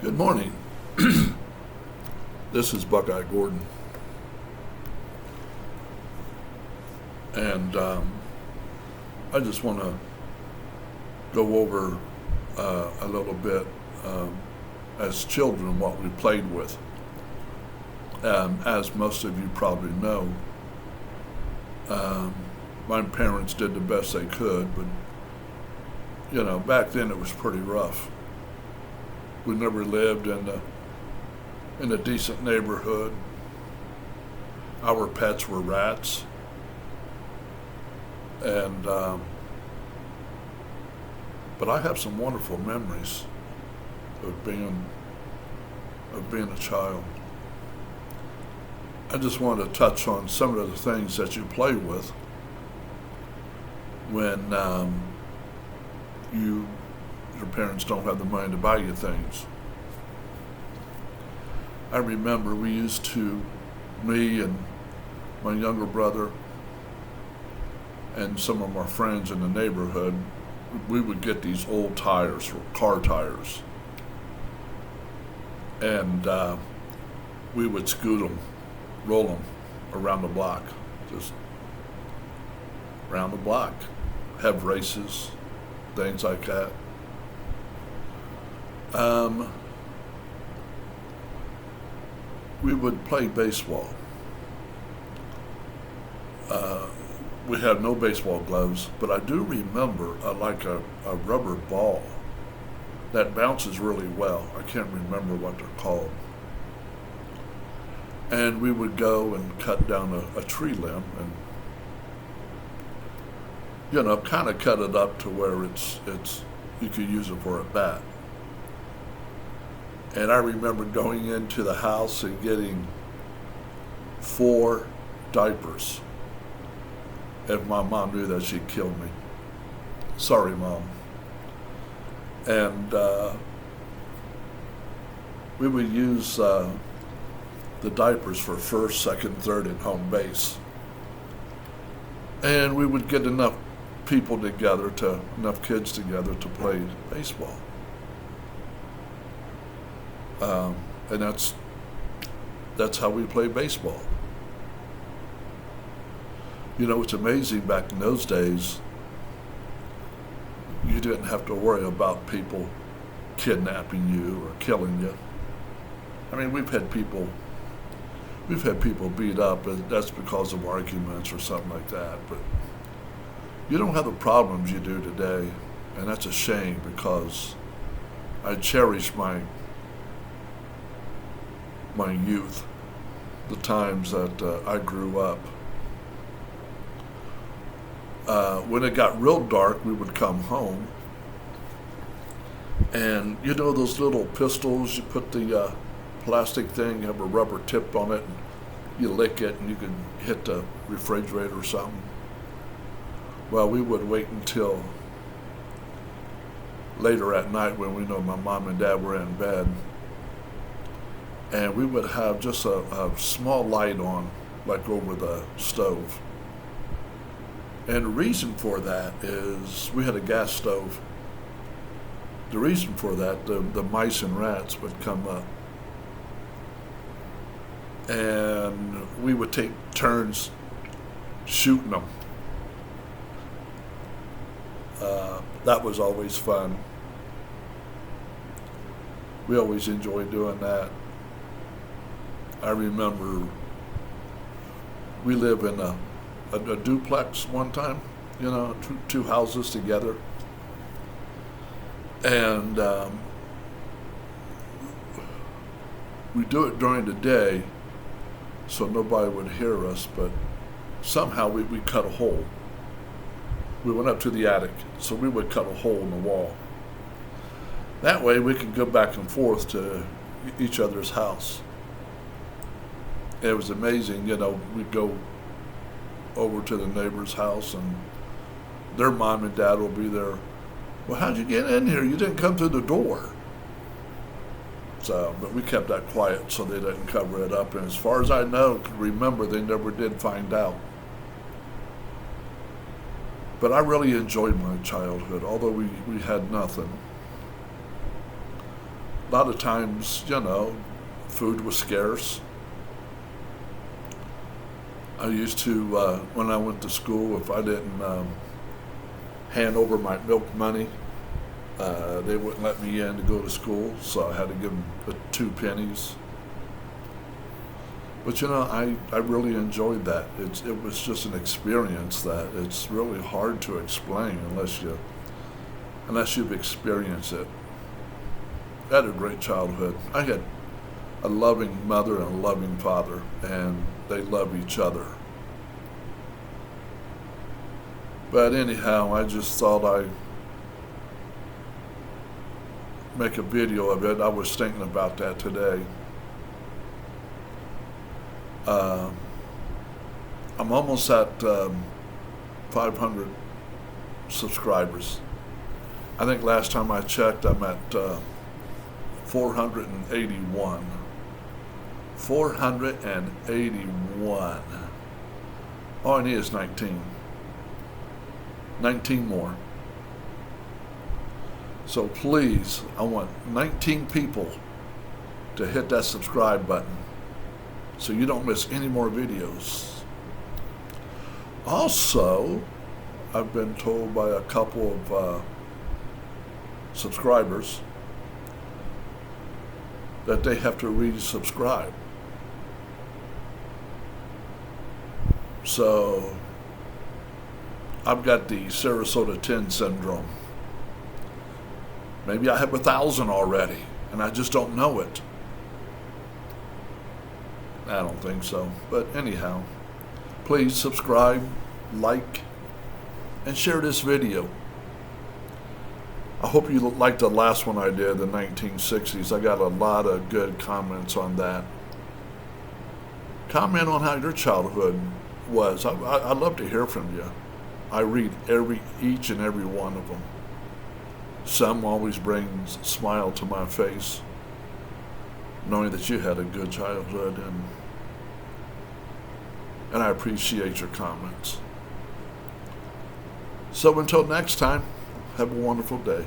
Good morning. This is Buckeye Gordon. And I just want to go over a little bit as children what we played with. As most of you probably know, my parents did the best they could, but back then it was pretty rough. We never lived in a decent neighborhood. Our pets were rats, and but I have some wonderful memories of being a child. I just want to touch on some of the things that you play with when your parents don't have the money to buy you things. I remember me and my younger brother and some of our friends in the neighborhood, we would get these old tires, car tires, and we would scoot them, roll them around the block, just around the block, have races, things like that. We would play baseball. We had no baseball gloves, but I do remember a rubber ball that bounces really well. I can't remember what they're called. And we would go and cut down a tree limb and kind of cut it up to where it's you could use it for a bat. And I remember going into the house and getting 4 diapers. If my mom knew that, she'd kill me. Sorry, Mom. And we would use the diapers for first, second, third, and home base. And we would get enough kids together to play baseball. And that's how we played baseball. It's amazing back in those days, you didn't have to worry about people kidnapping you or killing you. I mean, we've had people beat up, and that's because of arguments or something like that, but you don't have the problems you do today, and that's a shame because I cherish my youth, the times that I grew up. When it got real dark, we would come home, and those little pistols, you put the plastic thing, you have a rubber tip on it, and you lick it, and you can hit the refrigerator or something. Well, we would wait until later at night when we know my mom and dad were in bed, and we would have just a small light on, like over the stove. And the reason for that is we had a gas stove. The reason for that, the mice and rats would come up. And we would take turns shooting them. That was always fun. We always enjoyed doing that. I remember we lived in a duplex one time, two houses together. And we do it during the day so nobody would hear us, but somehow we cut a hole. We went up to the attic, so we would cut a hole in the wall. That way we could go back and forth to each other's house. It was amazing, we'd go over to the neighbor's house and their mom and dad will be there. Well, how'd you get in here? You didn't come through the door. But we kept that quiet so they didn't cover it up. And as far as I remember, they never did find out. But I really enjoyed my childhood, although we had nothing. lot of times, food was scarce. I used to, when I went to school, if I didn't hand over my milk money, they wouldn't let me in to go to school, so I had to give them 2 pennies. But I really enjoyed that. It was just an experience that it's really hard to explain unless you've experienced it. I had a great childhood. I had a loving mother and a loving father, and they love each other. But anyhow, I just thought I'd make a video of it. I was thinking about that today. I'm almost at 500 subscribers. I think last time I checked, I'm at 481. 481. All I need is 19. 19 more. So please, I want 19 people to hit that subscribe button so you don't miss any more videos. Also, I've been told by a couple of subscribers that they have to resubscribe. So I've got the Sarasota 10 syndrome. Maybe I have 1,000 already, and I just don't know it. I don't think so. But anyhow, please subscribe, like, and share this video. I hope you liked the last one I did, the 1960s. I got a lot of good comments on that. Comment on how your childhood was. I'd love to hear from you. I read each and every one of them. Some always brings a smile to my face, knowing that you had a good childhood, and I appreciate your comments. So until next time, have a wonderful day.